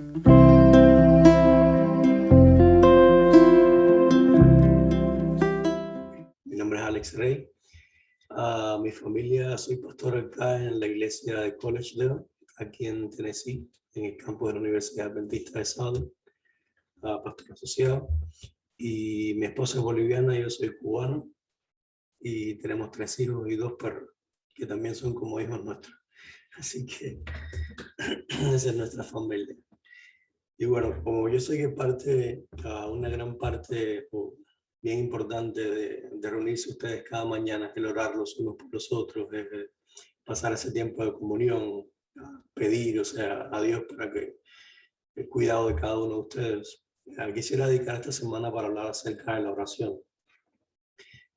Mi nombre es Alex Rey. Mi familia, soy pastor acá en la iglesia de Collegedale, aquí en Tennessee, en el campus de la Universidad Adventista de Southern, pastor asociado. Y mi esposa es boliviana, yo soy cubano, y tenemos 3 hijos y 2 perros, que también son como hijos nuestros. Así que esa es nuestra familia. Y bueno, como yo sé que una gran parte bien importante de reunirse ustedes cada mañana, el orar los unos por los otros, pasar ese tiempo de comunión, pedir, o sea, a Dios para que el cuidado de cada uno de ustedes. Quisiera dedicar esta semana para hablar acerca de la oración.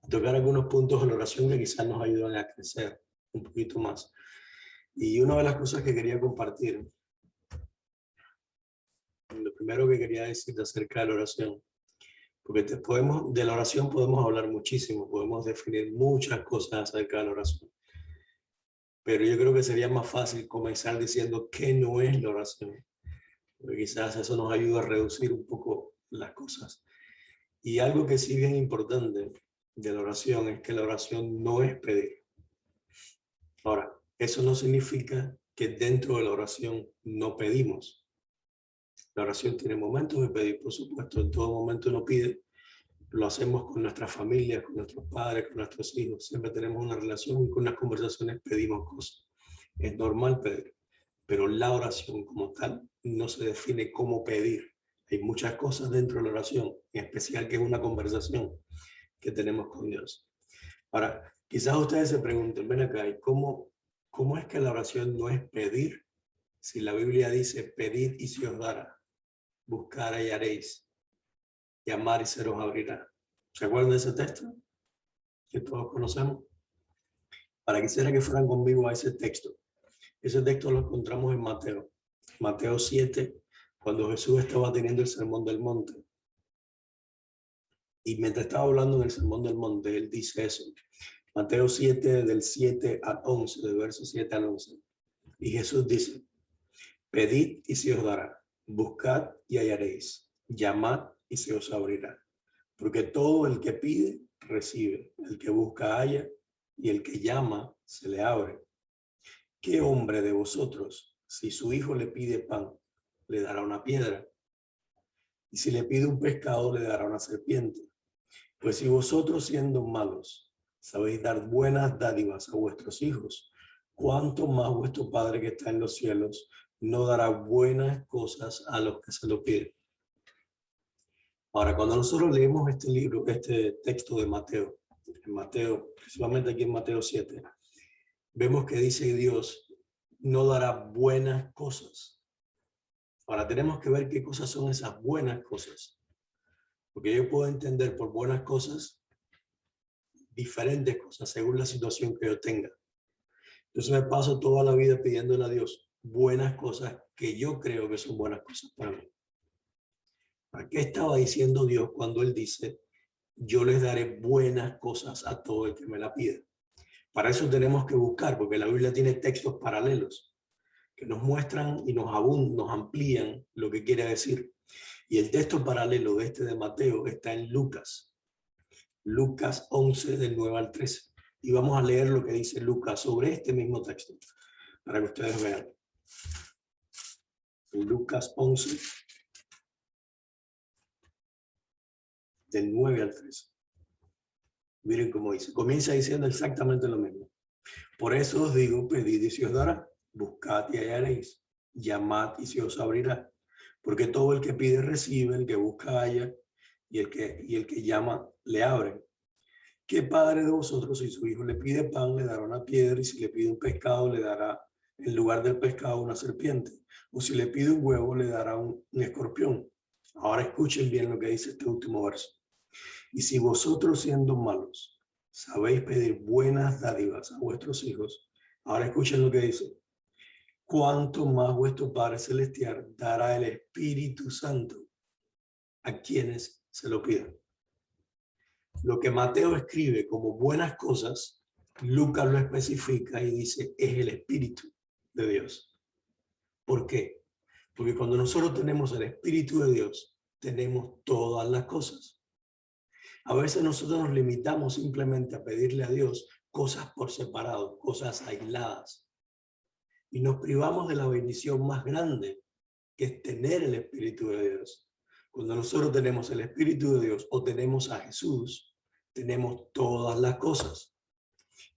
Tocar algunos puntos de la oración que quizás nos ayuden a crecer un poquito más. Y una de las cosas que quería compartir, lo primero que quería decir acerca de la oración, porque de la oración podemos hablar muchísimo, podemos definir muchas cosas acerca de la oración. Pero yo creo que sería más fácil comenzar diciendo qué no es la oración, porque quizás eso nos ayuda a reducir un poco las cosas. Y algo que sí bien importante de la oración es que la oración no es pedir. Ahora, eso no significa que dentro de la oración no pedimos. La oración tiene momentos de pedir, por supuesto, en todo momento uno pide. Lo hacemos con nuestras familias, con nuestros padres, con nuestros hijos. Siempre tenemos una relación y con las conversaciones pedimos cosas. Es normal pedir, pero la oración como tal no se define como pedir. Hay muchas cosas dentro de la oración, en especial que es una conversación que tenemos con Dios. Ahora, quizás ustedes se pregunten, ven acá, ¿y cómo es que la oración no es pedir? Si la Biblia dice, pedid y se os dará, buscar y hallaréis, llamar y se os abrirá. ¿Se acuerdan de ese texto que todos conocemos? Ahora quisiera que fueran conmigo a ese texto. Ese texto lo encontramos en Mateo 7, cuando Jesús estaba teniendo el Sermón del Monte. Y mientras estaba hablando en el Sermón del Monte, él dice eso. Mateo 7, del 7 al 11, del verso 7 al 11. Y Jesús dice, pedid y se os dará, buscad y hallaréis, llamad y se os abrirá. Porque todo el que pide, recibe, el que busca, halla, y el que llama, se le abre. ¿Qué hombre de vosotros, si su hijo le pide pan, le dará una piedra? Y si le pide un pescado, le dará una serpiente. Pues si vosotros, siendo malos, sabéis dar buenas dádivas a vuestros hijos, ¿cuánto más vuestro Padre que está en los cielos no dará buenas cosas a los que se lo piden? Ahora, cuando nosotros leemos este texto de Mateo, principalmente aquí en Mateo 7, vemos que dice Dios no dará buenas cosas. Ahora tenemos que ver qué cosas son esas buenas cosas, porque yo puedo entender por buenas cosas diferentes cosas según la situación que yo tenga. Entonces me paso toda la vida pidiéndole a Dios buenas cosas que yo creo que son buenas cosas para mí. ¿Para qué estaba diciendo Dios cuando Él dice, yo les daré buenas cosas a todo el que me la pida? Para eso tenemos que buscar, porque la Biblia tiene textos paralelos que nos muestran y nos amplían lo que quiere decir. Y el texto paralelo de este de Mateo está en Lucas 11 del 9 al 13. Y vamos a leer lo que dice Lucas sobre este mismo texto, para que ustedes vean. En Lucas 11, del 9 al 13. Miren cómo dice. Comienza diciendo exactamente lo mismo. Por eso os digo, pedid y se os dará, buscad y hallaréis, llamad y se os abrirá. Porque todo el que pide recibe, el que busca halla, y el que llama le abre. ¿Qué padre de vosotros, si su hijo le pide pan, le dará una piedra? Y si le pide un pescado, le dará en lugar del pescado una serpiente? O si le pide un huevo, le dará un escorpión. Ahora escuchen bien lo que dice este último verso. Y si vosotros, siendo malos, sabéis pedir buenas dádivas a vuestros hijos, ahora escuchen lo que dice. ¿Cuánto más vuestro Padre Celestial dará el Espíritu Santo a quienes se lo pidan? Lo que Mateo escribe como buenas cosas, Lucas lo especifica y dice, es el Espíritu de Dios. ¿Por qué? Porque cuando nosotros tenemos el Espíritu de Dios, tenemos todas las cosas. A veces nosotros nos limitamos simplemente a pedirle a Dios cosas por separado, cosas aisladas. Y nos privamos de la bendición más grande, que es tener el Espíritu de Dios. Cuando nosotros tenemos el Espíritu de Dios o tenemos a Jesús, tenemos todas las cosas.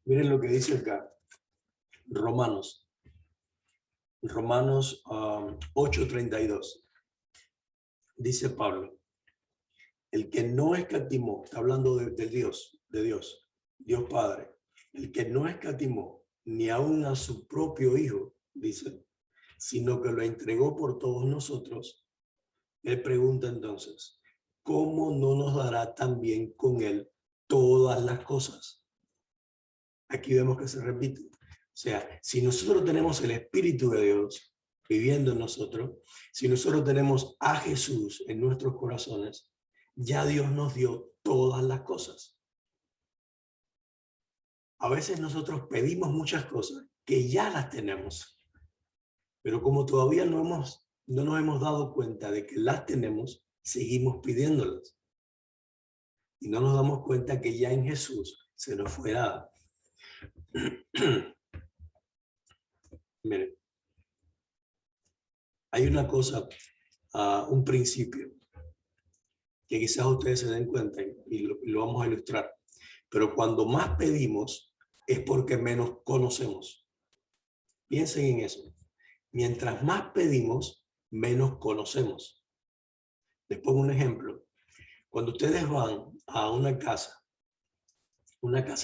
Miren lo que dice acá, Romanos 8:32. Dice Pablo, el que no escatimó, está hablando de Dios, Dios Padre, el que no escatimó ni aun a su propio Hijo, dice, sino que lo entregó por todos nosotros. Él pregunta entonces, ¿cómo no nos dará también con él todas las cosas? Aquí vemos que se repite. O sea, si nosotros tenemos el Espíritu de Dios viviendo en nosotros, si nosotros tenemos a Jesús en nuestros corazones, ya Dios nos dio todas las cosas. A veces nosotros pedimos muchas cosas que ya las tenemos, pero como todavía no nos hemos dado cuenta de que las tenemos, seguimos pidiéndolas. Y no nos damos cuenta que ya en Jesús se nos fue dada. Miren, hay una cosa, un principio, que quizás ustedes se den cuenta y lo vamos a ilustrar. Pero cuando más pedimos es porque menos conocemos. Piensen en eso. Mientras más pedimos, menos conocemos. Les pongo un ejemplo. Cuando ustedes van a una casa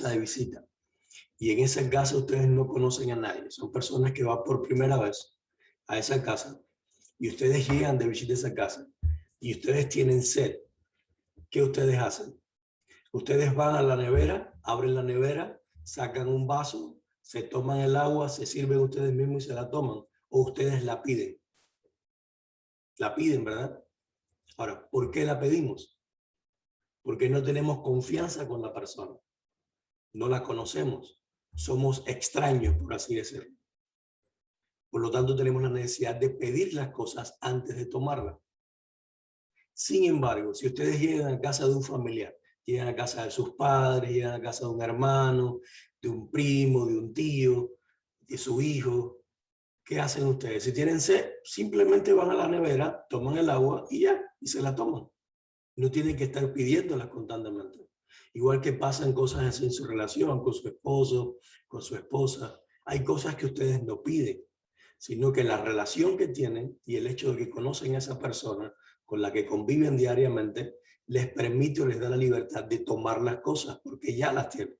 de visita, y en esa casa ustedes no conocen a nadie, son personas que van por primera vez a esa casa, y ustedes llegan de visita a esa casa, y ustedes tienen sed, ¿qué ustedes hacen? Ustedes van a la nevera, abren la nevera, sacan un vaso, se toman el agua, se sirven ustedes mismos y se la toman, o ustedes la piden. La piden, ¿verdad? Ahora, ¿por qué la pedimos? Porque no tenemos confianza con la persona. No la conocemos. Somos extraños, por así decirlo. Por lo tanto, tenemos la necesidad de pedir las cosas antes de tomarlas. Sin embargo, si ustedes llegan a casa de un familiar, llegan a casa de sus padres, llegan a casa de un hermano, de un primo, de un tío, de su hijo, ¿qué hacen ustedes? Si tienen sed, simplemente van a la nevera, toman el agua y ya, y se la toman. No tienen que estar pidiéndolas constantemente. Igual que pasan cosas así en su relación, con su esposo, con su esposa. Hay cosas que ustedes no piden, sino que la relación que tienen y el hecho de que conocen a esa persona con la que conviven diariamente, les permite o les da la libertad de tomar las cosas, porque ya las tienen.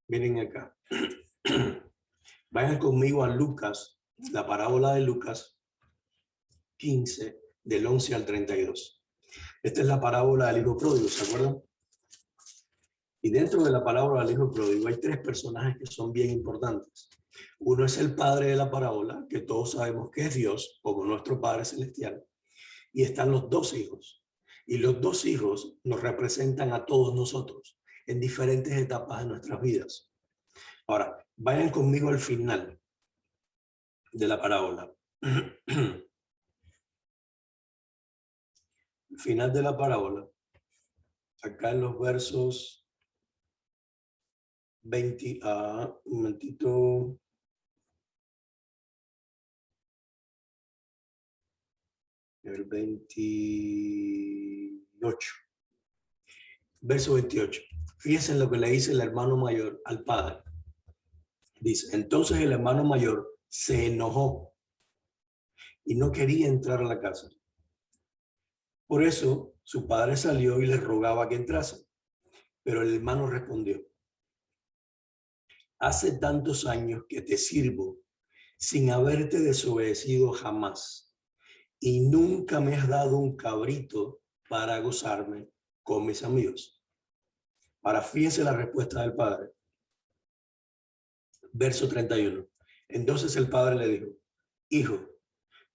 Miren acá. Vayan conmigo a Lucas, la parábola de Lucas 15, del 11 al 32. Esta es la parábola del hijo pródigo, ¿se acuerdan? Y dentro de la parábola del hijo pródigo hay tres personajes que son bien importantes. Uno es el padre de la parábola, que todos sabemos que es Dios, como nuestro Padre Celestial. Y están los dos hijos. Y los dos hijos nos representan a todos nosotros en diferentes etapas de nuestras vidas. Ahora, vayan conmigo al final de la parábola. El final de la parábola, acá en los versos 20, un momentito. El 28. Verso 28. Fíjense en lo que le dice el hermano mayor al padre. Dice, entonces el hermano mayor se enojó y no quería entrar a la casa. Por eso su padre salió y le rogaba que entrase. Pero el hermano respondió, hace tantos años que te sirvo sin haberte desobedecido jamás, y nunca me has dado un cabrito para gozarme con mis amigos. Ahora fíjense la respuesta del padre. Verso 31. Entonces el padre le dijo, hijo,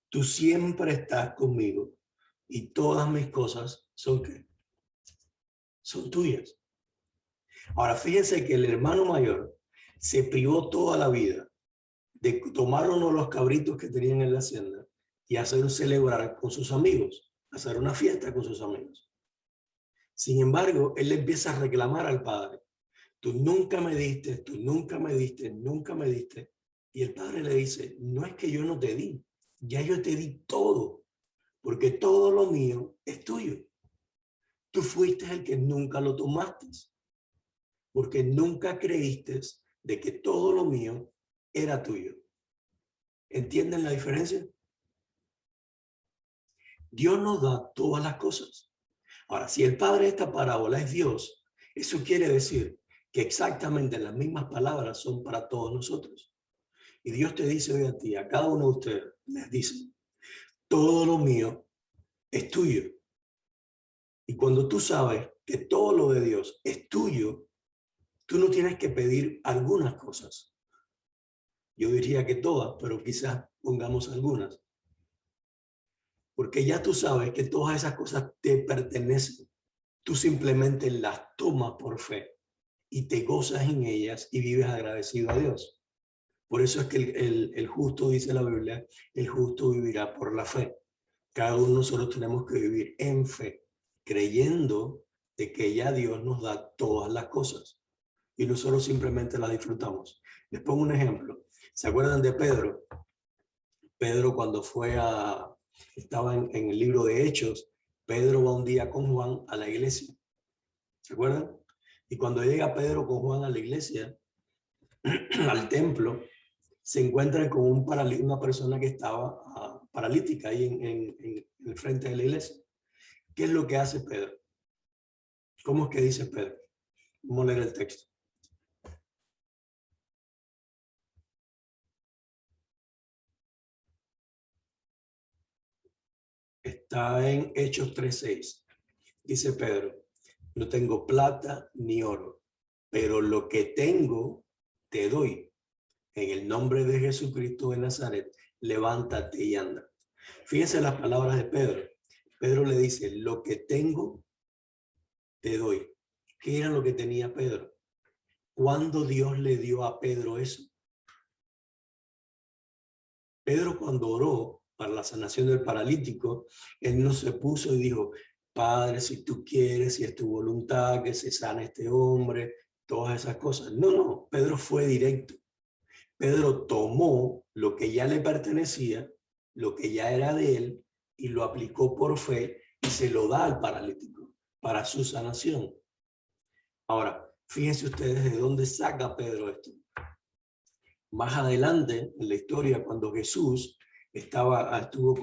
tú siempre estás conmigo y todas mis cosas son ¿qué? Son tuyas. Ahora fíjense que el hermano mayor se privó toda la vida de tomar uno de los cabritos que tenían en la hacienda y hacer un celebrar con sus amigos, hacer una fiesta con sus amigos. Sin embargo, él le empieza a reclamar al padre: tú nunca me diste, tú nunca me diste, nunca me diste. Y el padre le dice: no es que yo no te di, ya yo te di todo, porque todo lo mío es tuyo. Tú fuiste el que nunca lo tomaste, porque nunca creíste de que todo lo mío era tuyo. ¿Entienden la diferencia? Dios nos da todas las cosas. Ahora, si el padre de esta parábola es Dios, eso quiere decir que exactamente las mismas palabras son para todos nosotros. Y Dios te dice hoy a ti, a cada uno de ustedes, les dice: todo lo mío es tuyo. Y cuando tú sabes que todo lo de Dios es tuyo, tú no tienes que pedir algunas cosas. Yo diría que todas, pero quizás pongamos algunas. Porque ya tú sabes que todas esas cosas te pertenecen. Tú simplemente las tomas por fe y te gozas en ellas y vives agradecido a Dios. Por eso es que el justo, dice la Biblia, el justo vivirá por la fe. Cada uno de nosotros tenemos que vivir en fe, creyendo de que ya Dios nos da todas las cosas y nosotros simplemente las disfrutamos. Les pongo un ejemplo. ¿Se acuerdan de Pedro? Pedro cuando estaba en el libro de Hechos, Pedro va un día con Juan a la iglesia. ¿Se acuerdan? Y cuando llega Pedro con Juan a la iglesia, al templo, se encuentran con una persona que estaba paralítica ahí en el frente de la iglesia. ¿Qué es lo que hace Pedro? ¿Cómo es que dice Pedro? Vamos a leer el texto. Está en Hechos 3:6. Dice Pedro: no tengo plata ni oro, pero lo que tengo te doy. En el nombre de Jesucristo de Nazaret, levántate y anda. Fíjense las palabras de Pedro. Pedro le dice: lo que tengo te doy. ¿Qué era lo que tenía Pedro? ¿Cuándo Dios le dio a Pedro eso? Pedro, cuando oró para la sanación del paralítico, él no se puso y dijo: Padre, si tú quieres, si es tu voluntad que se sane este hombre, todas esas cosas. No, Pedro fue directo. Pedro tomó lo que ya le pertenecía, lo que ya era de él, y lo aplicó por fe y se lo da al paralítico para su sanación. Ahora, fíjense ustedes de dónde saca Pedro esto. Más adelante en la historia, cuando Jesús estuvo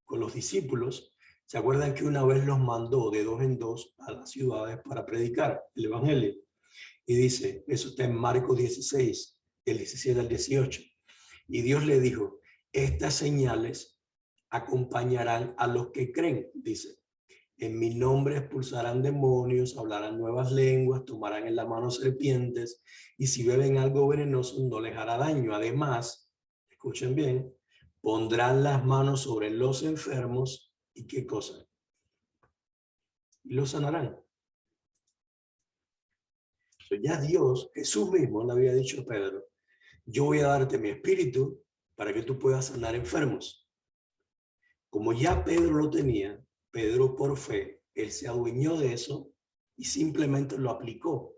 con los discípulos, ¿se acuerdan que una vez los mandó de 2 en 2 a las ciudades para predicar el evangelio? Y dice, eso está en Marcos 16, del 17 al 18. Y Dios le dijo: estas señales acompañarán a los que creen, dice. En mi nombre expulsarán demonios, hablarán nuevas lenguas, tomarán en la mano serpientes, y si beben algo venenoso no les hará daño. Además, escuchen bien, pondrán las manos sobre los enfermos y ¿qué cosa? Y los sanarán. Ya Dios, Jesús mismo le había dicho a Pedro: yo voy a darte mi espíritu para que tú puedas sanar enfermos. Como ya Pedro lo tenía, Pedro por fe, él se adueñó de eso y simplemente lo aplicó.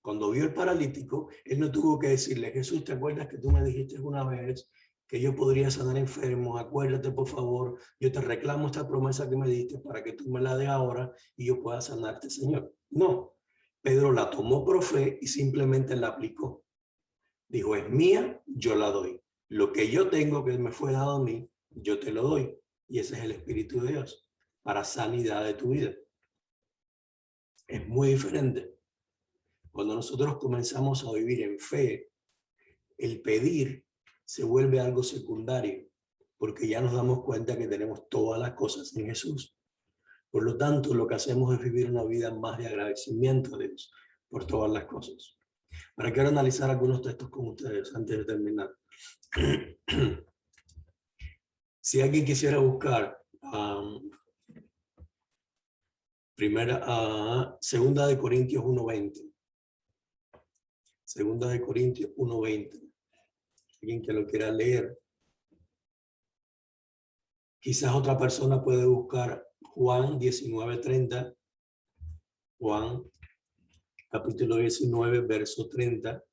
Cuando vio el paralítico, él no tuvo que decirle: Jesús, ¿te acuerdas que tú me dijiste una vez que yo podría sanar enfermos? Acuérdate, por favor, yo te reclamo esta promesa que me diste para que tú me la des ahora y yo pueda sanarte, Señor. No, Pedro la tomó por fe y simplemente la aplicó. Dijo: es mía, yo la doy. Lo que yo tengo que me fue dado a mí, yo te lo doy. Y ese es el Espíritu de Dios para sanidad de tu vida. Es muy diferente. Cuando nosotros comenzamos a vivir en fe, el pedir se vuelve algo secundario, porque ya nos damos cuenta que tenemos todas las cosas en Jesús. Por lo tanto, lo que hacemos es vivir una vida más de agradecimiento a Dios por todas las cosas. Ahora quiero analizar algunos textos con ustedes antes de terminar. Si alguien quisiera buscar segunda de Corintios 1:20. Segunda de Corintios 1:20. Alguien que lo quiera leer. Quizás otra persona puede buscar Juan 19:30. Juan capítulo 19, verso 30.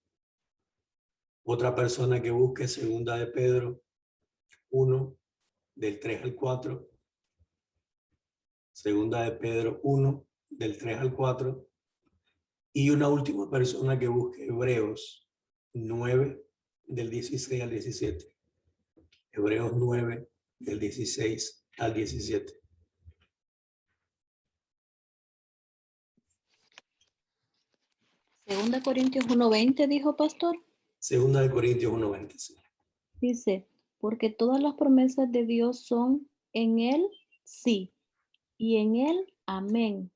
Otra persona que busque segunda de Pedro 1, del 3 al 4. Segunda de Pedro 1, del 3 al 4. Y una última persona que busque Hebreos 9, del 16 al 17. Hebreos 9, del 16 al 17. Segunda Corintios 1:20, dijo pastor. Segunda de Corintios 1:20. Sí. Dice, porque todas las promesas de Dios son en Él sí, y en Él amén,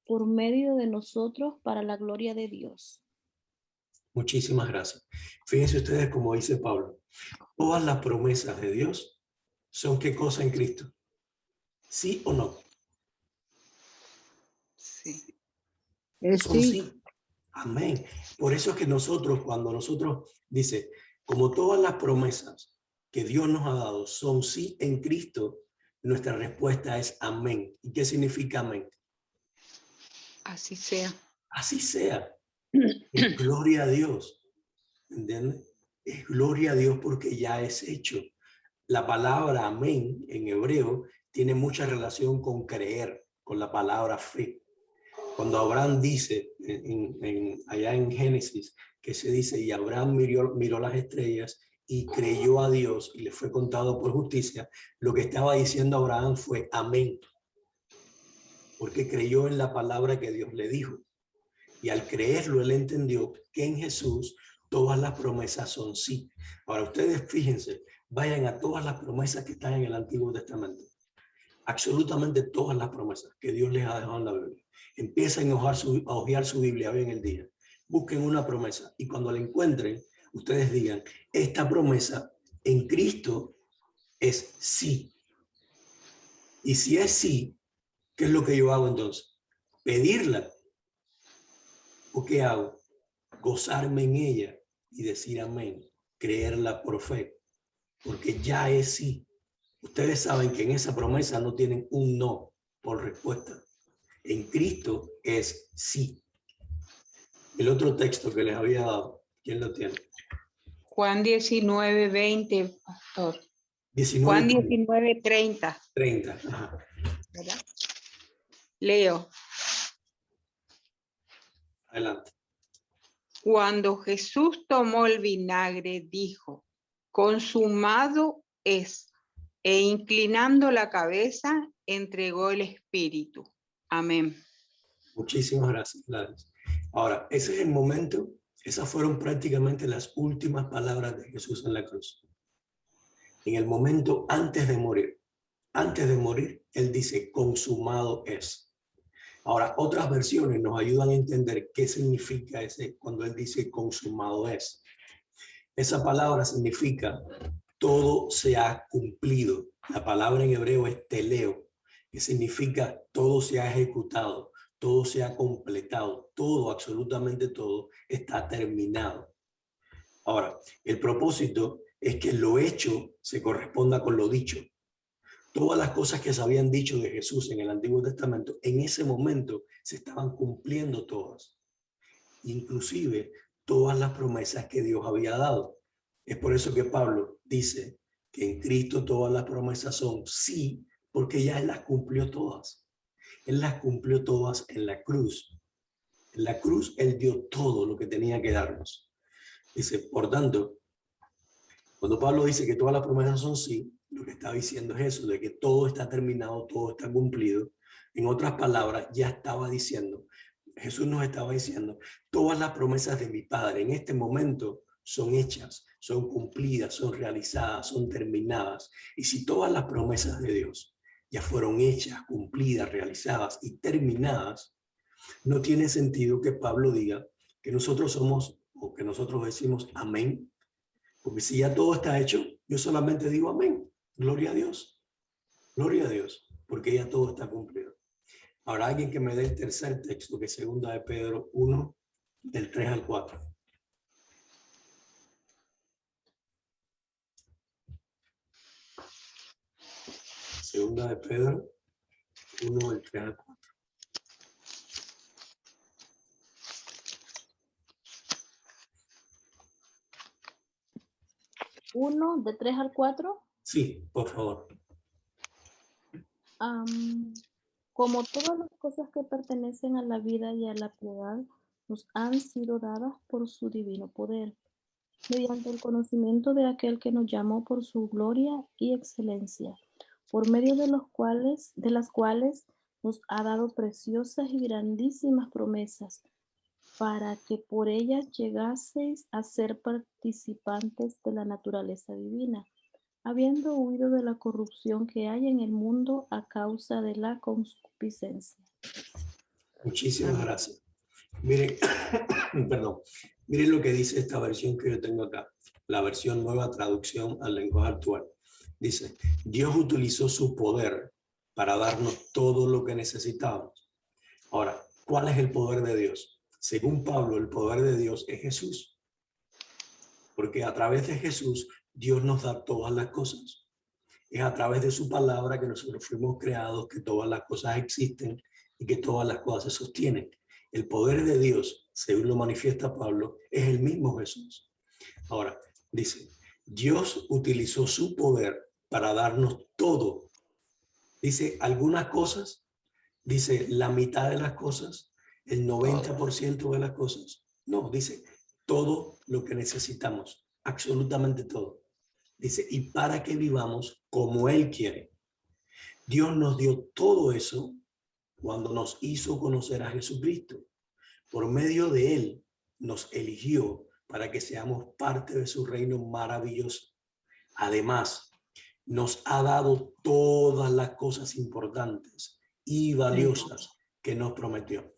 por medio de nosotros para la gloria de Dios. Muchísimas gracias. Fíjense ustedes como dice Pablo. Todas las promesas de Dios son ¿qué cosa en Cristo? ¿Sí o no? Sí. Son sí. Amén. Por eso es que nosotros, cuando nosotros dice, como todas las promesas que Dios nos ha dado son sí en Cristo, nuestra respuesta es amén. ¿Y qué significa amén? Así sea. Así sea. Es gloria a Dios. ¿Entiendes? Es gloria a Dios porque ya es hecho. La palabra amén en hebreo tiene mucha relación con creer, con la palabra fe. Cuando Abraham dice allá en Génesis, que se dice, y Abraham miró las estrellas y creyó a Dios y le fue contado por justicia, lo que estaba diciendo Abraham fue amén, porque creyó en la palabra que Dios le dijo. Y al creerlo, él entendió que en Jesús todas las promesas son sí. Ahora ustedes fíjense, vayan a todas las promesas que están en el Antiguo Testamento. Absolutamente todas las promesas que Dios les ha dejado en la Biblia. Empiecen a hojear su Biblia hoy en el día. Busquen una promesa y cuando la encuentren, ustedes digan, esta promesa en Cristo es sí. Y si es sí, ¿qué es lo que yo hago entonces? Pedirla. ¿O qué hago? Gozarme en ella y decir amén. Creerla por fe. Porque ya es sí. Ustedes saben que en esa promesa no tienen un no por respuesta. En Cristo es sí. El otro texto que les había dado, ¿quién lo tiene? Juan 19:20, pastor. 19, Juan 19:30. 30. Ajá. ¿Verdad? Leo. Adelante. Cuando Jesús tomó el vinagre, dijo, consumado es, e inclinando la cabeza, entregó el espíritu. Amén. Muchísimas gracias, Gladys. Ahora, ese es el momento, esas fueron prácticamente las últimas palabras de Jesús en la cruz. En el momento antes de morir. Antes de morir, él dice, consumado es. Ahora, otras versiones nos ayudan a entender qué significa ese cuando él dice consumado es. Esa palabra significa todo se ha cumplido. La palabra en hebreo es teleo, que significa todo se ha ejecutado, todo se ha completado, todo, absolutamente todo, está terminado. Ahora, el propósito es que lo hecho se corresponda con lo dicho. Todas las cosas que se habían dicho de Jesús en el Antiguo Testamento, en ese momento se estaban cumpliendo todas. Inclusive todas las promesas que Dios había dado. Es por eso que Pablo dice que en Cristo todas las promesas son sí, porque ya Él las cumplió todas. Él las cumplió todas en la cruz. En la cruz Él dio todo lo que tenía que darnos. Dice, por tanto, cuando Pablo dice que todas las promesas son sí, lo que está diciendo es eso, de que todo está terminado, todo está cumplido. En otras palabras, ya estaba diciendo, Jesús nos estaba diciendo, todas las promesas de mi Padre en este momento son hechas, son cumplidas, son realizadas, son terminadas. Y si todas las promesas de Dios ya fueron hechas, cumplidas, realizadas y terminadas, no tiene sentido que Pablo diga que nosotros somos o que nosotros decimos amén. Porque si ya todo está hecho, yo solamente digo amén. Gloria a Dios. Gloria a Dios. Porque ya todo está cumplido. Ahora alguien que me dé el tercer texto, que es segunda de Pedro 1, del 3 al 4. Segunda de Pedro 1, del 3 al 4. Uno, de 3 al 4. Sí, por favor. Como todas las cosas que pertenecen a la vida y a la piedad, nos han sido dadas por su divino poder, mediante el conocimiento de aquel que nos llamó por su gloria y excelencia, por medio de las cuales nos ha dado preciosas y grandísimas promesas, para que por ellas llegaseis a ser participantes de la naturaleza divina, habiendo huido de la corrupción que hay en el mundo a causa de la concupiscencia. Muchísimas Amén. gracias. Miren, perdón. Miren lo que dice esta versión que yo tengo acá. La versión Nueva Traducción al lenguaje actual. Dice, Dios utilizó su poder para darnos todo lo que necesitábamos. Ahora, ¿cuál es el poder de Dios? Según Pablo, el poder de Dios es Jesús. Porque a través de Jesús, Dios nos da todas las cosas. Es a través de su palabra que nosotros fuimos creados, que todas las cosas existen y que todas las cosas se sostienen. El poder de Dios, según lo manifiesta Pablo, es el mismo Jesús. Ahora, dice, Dios utilizó su poder para darnos todo. Dice, algunas cosas, dice, la mitad de las cosas, el 90% de las cosas. No, dice, todo lo que necesitamos, absolutamente todo. Dice, y para que vivamos como Él quiere. Dios nos dio todo eso cuando nos hizo conocer a Jesucristo. Por medio de Él nos eligió para que seamos parte de su reino maravilloso. Además, nos ha dado todas las cosas importantes y valiosas que nos prometió.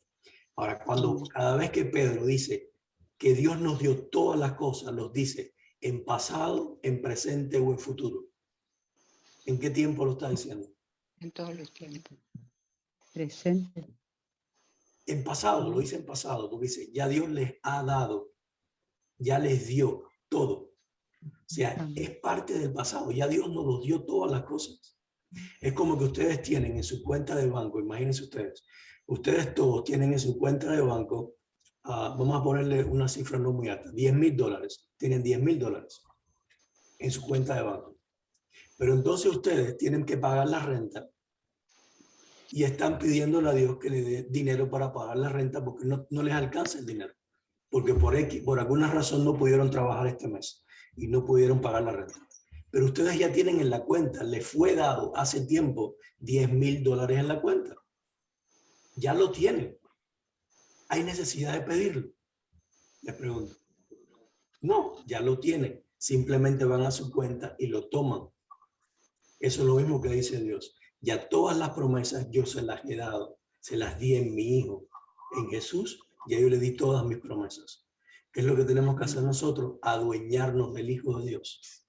Ahora, cada vez que Pedro dice que Dios nos dio todas las cosas, nos dice en pasado, en presente o en futuro. ¿En qué tiempo lo está diciendo? En todos los tiempos. Presente. En pasado, lo dice en pasado, porque dice, ya Dios les ha dado, ya les dio todo. O sea, es parte del pasado, ya Dios nos los dio todas las cosas. Es como que ustedes tienen en su cuenta de banco, imagínense ustedes todos tienen en su cuenta de banco, vamos a ponerle una cifra no muy alta, $10,000, tienen $10,000 en su cuenta de banco. Pero entonces ustedes tienen que pagar la renta y están pidiéndole a Dios que le dé dinero para pagar la renta porque no les alcanza el dinero. Porque por alguna razón no pudieron trabajar este mes y no pudieron pagar la renta. Pero ustedes ya tienen en la cuenta, les fue dado hace tiempo $10,000 en la cuenta. Ya lo tienen. ¿Hay necesidad de pedirlo? Les pregunto. No, ya lo tienen. Simplemente van a su cuenta y lo toman. Eso es lo mismo que dice Dios. Ya todas las promesas yo se las he dado. Se las di en mi Hijo. En Jesús ya yo le di todas mis promesas. ¿Qué es lo que tenemos que hacer nosotros? Adueñarnos del Hijo de Dios.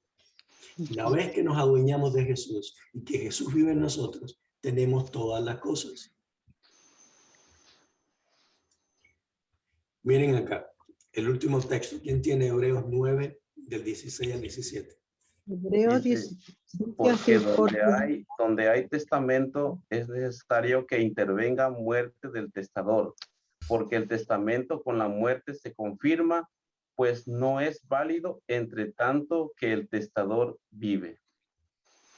Una vez que nos adueñamos de Jesús y que Jesús vive en nosotros, tenemos todas las cosas. Miren acá, el último texto. ¿Quién tiene Hebreos 9, del 16 al 17? Hebreos Dice, 17, porque así, donde hay testamento es necesario que intervenga muerte del testador, porque el testamento con la muerte se confirma, pues no es válido entre tanto que el testador vive.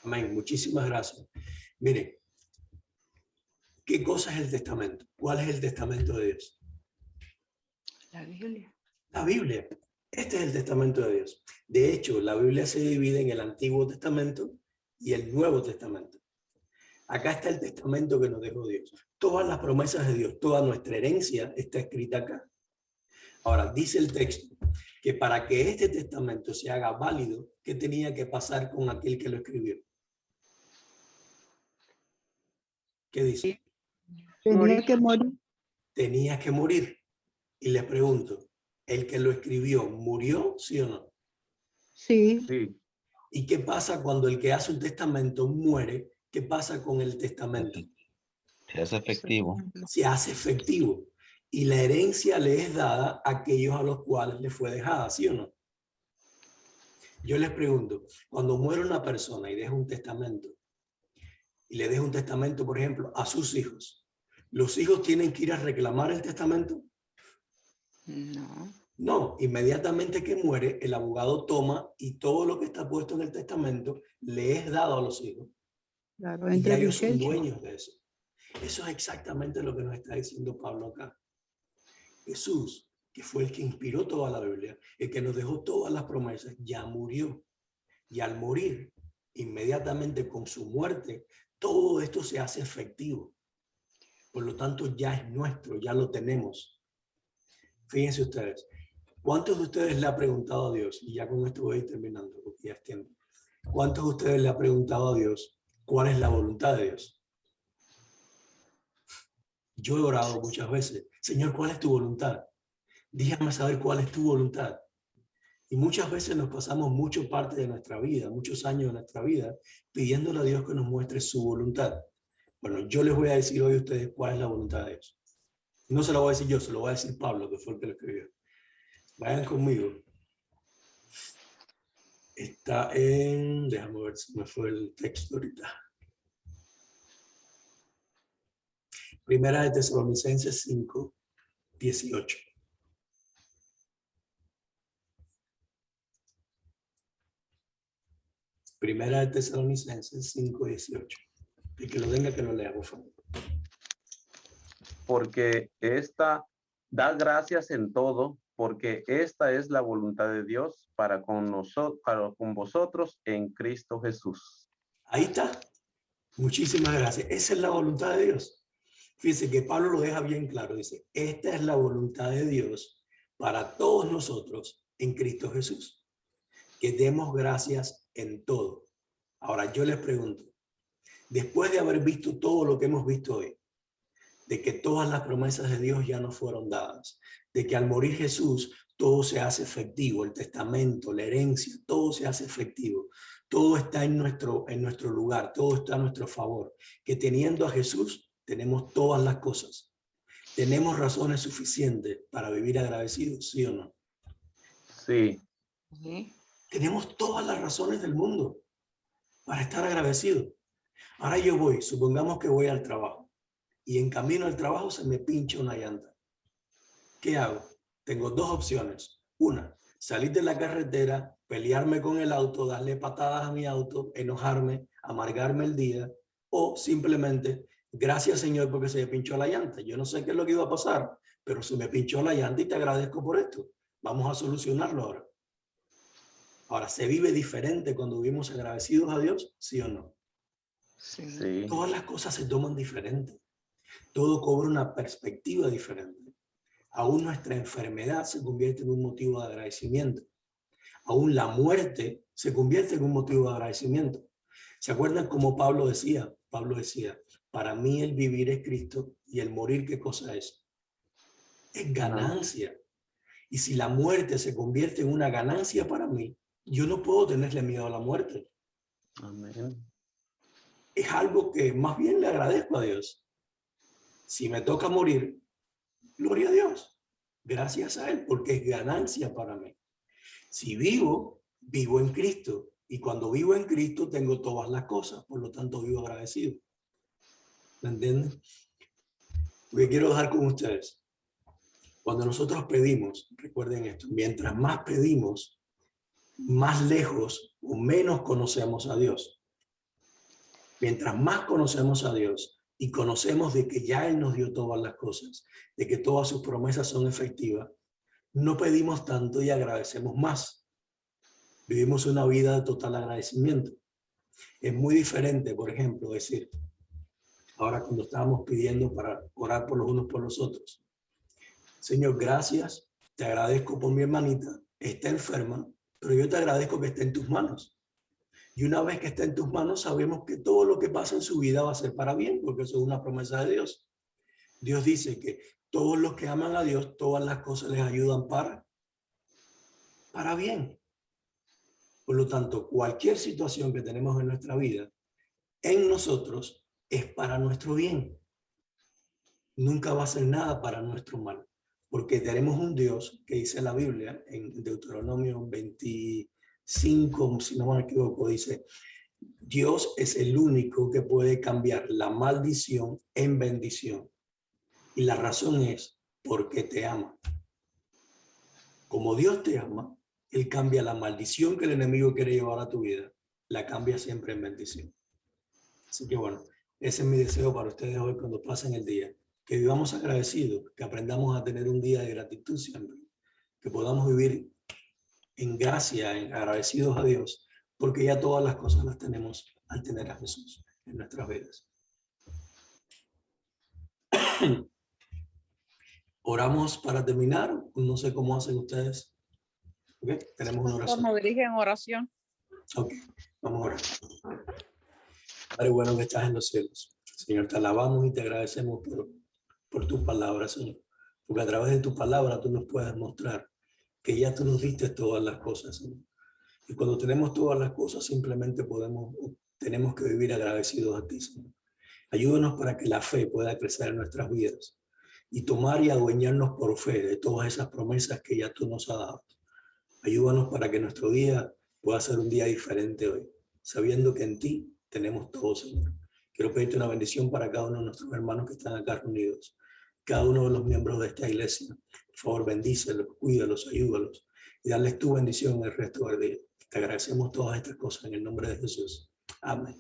Amén. Muchísimas gracias. Miren, ¿qué cosa es el testamento? ¿Cuál es el testamento de Dios? La Biblia. La Biblia. Este es el testamento de Dios. De hecho, la Biblia se divide en el Antiguo Testamento y el Nuevo Testamento. Acá está el testamento que nos dejó Dios. Todas las promesas de Dios, toda nuestra herencia está escrita acá. Ahora, dice el texto que para que este testamento se haga válido, ¿qué tenía que pasar con aquel que lo escribió? ¿Qué dice? tenía que morir. Tenía que morir. Y les pregunto, ¿el que lo escribió murió, sí o no? Sí, Sí, ¿Y qué pasa cuando el que hace un testamento muere? ¿Qué pasa con el testamento? Se hace efectivo. Se hace efectivo. Y la herencia le es dada a aquellos a los cuales le fue dejada, ¿sí o no? Yo les pregunto, cuando muere una persona y deja un testamento, y le deja un testamento, por ejemplo, a sus hijos, ¿los hijos tienen que ir a reclamar el testamento? No. No, inmediatamente que muere, el abogado toma y todo lo que está puesto en el testamento le es dado a los hijos. Claro, Y entra ya en ellos son vigencia. dueños de eso. Eso es exactamente lo que nos está diciendo Pablo acá. Jesús, que fue el que inspiró toda la Biblia, el que nos dejó todas las promesas, ya murió. Y al morir, inmediatamente con su muerte, todo esto se hace efectivo. Por lo tanto, ya es nuestro, ya lo tenemos. Fíjense ustedes, ¿cuántos de ustedes le ha preguntado a Dios? Y ya con esto voy a ir terminando, porque ya es tiempo. ¿Cuántos de ustedes le ha preguntado a Dios cuál es la voluntad de Dios? Yo he orado muchas veces, Señor, ¿cuál es tu voluntad? Déjame saber cuál es tu voluntad. Y muchas veces nos pasamos mucho parte de nuestra vida, muchos años de nuestra vida, pidiéndole a Dios que nos muestre su voluntad. Bueno, yo les voy a decir hoy a ustedes cuál es la voluntad de Dios. No se lo voy a decir yo, se lo voy a decir Pablo, que fue el que lo escribió. Vayan conmigo. Está en, déjame ver si me fue el texto ahorita. Primera de Tesalonicenses 5, 18. Primera de Tesalonicenses 5, 18. El que lo tenga, que lo lea, por favor. Porque da gracias en todo, porque esta es la voluntad de Dios para con vosotros en Cristo Jesús. Ahí está. Muchísimas gracias. Esa es la voluntad de Dios. Fíjense que Pablo lo deja bien claro. Dice, esta es la voluntad de Dios para todos nosotros en Cristo Jesús. Que demos gracias en todo. Ahora yo les pregunto, después de haber visto todo lo que hemos visto hoy, de que todas las promesas de Dios ya no fueron dadas, de que al morir Jesús todo se hace efectivo, el testamento, la herencia, todo se hace efectivo, todo está en nuestro lugar, todo está a nuestro favor, que teniendo a Jesús tenemos todas las cosas, tenemos razones suficientes para vivir agradecidos, ¿sí o no? Sí, Sí. Tenemos todas las razones del mundo para estar agradecidos. Ahora yo voy, supongamos que voy al trabajo y en camino al trabajo se me pincha una llanta. ¿Qué hago? Tengo dos opciones. Una, salir de la carretera, pelearme con el auto, darle patadas a mi auto, enojarme, amargarme el día, o simplemente, gracias Señor porque se me pinchó la llanta. Yo no sé qué es lo que iba a pasar, pero se me pinchó la llanta y te agradezco por esto. Vamos a solucionarlo ahora. Ahora, ¿se vive diferente cuando vivimos agradecidos a Dios? ¿Sí o no? Sí. sí, Todas las cosas se toman diferente. Todo cobra una perspectiva diferente. Aún nuestra enfermedad se convierte en un motivo de agradecimiento. Aún la muerte se convierte en un motivo de agradecimiento. ¿Se acuerdan cómo Pablo decía? Pablo decía, para mí el vivir es Cristo y el morir, ¿qué cosa es? Es ganancia. Y si la muerte se convierte en una ganancia para mí, yo no puedo tenerle miedo a la muerte. amén. Es algo que más bien le agradezco a Dios. Si me toca morir, gloria a Dios. Gracias a Él, porque es ganancia para mí. Si vivo, vivo en Cristo. Y cuando vivo en Cristo, tengo todas las cosas. Por lo tanto, vivo agradecido. ¿Me entienden? Lo que quiero dejar con ustedes. Cuando nosotros pedimos, recuerden esto, mientras más pedimos, más lejos o menos conocemos a Dios. Mientras más conocemos a Dios y conocemos de que ya Él nos dio todas las cosas, de que todas sus promesas son efectivas, no pedimos tanto y agradecemos más. Vivimos una vida de total agradecimiento. Es muy diferente, por ejemplo, decir, ahora cuando estábamos pidiendo para orar por los unos por los otros, Señor, gracias, te agradezco por mi hermanita, está enferma, pero yo te agradezco que esté en tus manos. Y una vez que está en tus manos, sabemos que todo lo que pasa en su vida va a ser para bien, porque eso es una promesa de Dios. Dios dice que todos los que aman a Dios, todas las cosas les ayudan para bien. Por lo tanto, cualquier situación que tenemos en nuestra vida, en nosotros, es para nuestro bien. Nunca va a ser nada para nuestro mal, porque tenemos un Dios que dice la Biblia en Deuteronomio 25, si no me equivoco, dice, Dios es el único que puede cambiar la maldición en bendición. Y la razón es porque te ama. Como Dios te ama, Él cambia la maldición que el enemigo quiere llevar a tu vida, la cambia siempre en bendición. Así que bueno, ese es mi deseo para ustedes hoy cuando pasen el día. Que vivamos agradecidos, que aprendamos a tener un día de gratitud siempre, que podamos vivir en gracia, en agradecidos a Dios, porque ya todas las cosas las tenemos al tener a Jesús en nuestras vidas. Oramos para terminar. No sé cómo hacen ustedes. Okay, tenemos una oración. Nos dirige en oración. Ok, vamos a orar. Padre bueno que estás en los cielos. Señor, te alabamos y te agradecemos por tu palabra, Señor. Porque a través de tu palabra tú nos puedes mostrar que ya tú nos diste todas las cosas, Señor. Y cuando tenemos todas las cosas, simplemente tenemos que vivir agradecidos a ti, Señor. Ayúdanos para que la fe pueda crecer en nuestras vidas y tomar y adueñarnos por fe de todas esas promesas que ya tú nos has dado. Ayúdanos para que nuestro día pueda ser un día diferente hoy, sabiendo que en ti tenemos todo, Señor. Quiero pedirte una bendición para cada uno de nuestros hermanos que están acá reunidos, cada uno de los miembros de esta iglesia. Por favor, bendícelos, cuídalos, ayúdalos y darles tu bendición el resto del día. Te agradecemos todas estas cosas en el nombre de Jesús. Amén.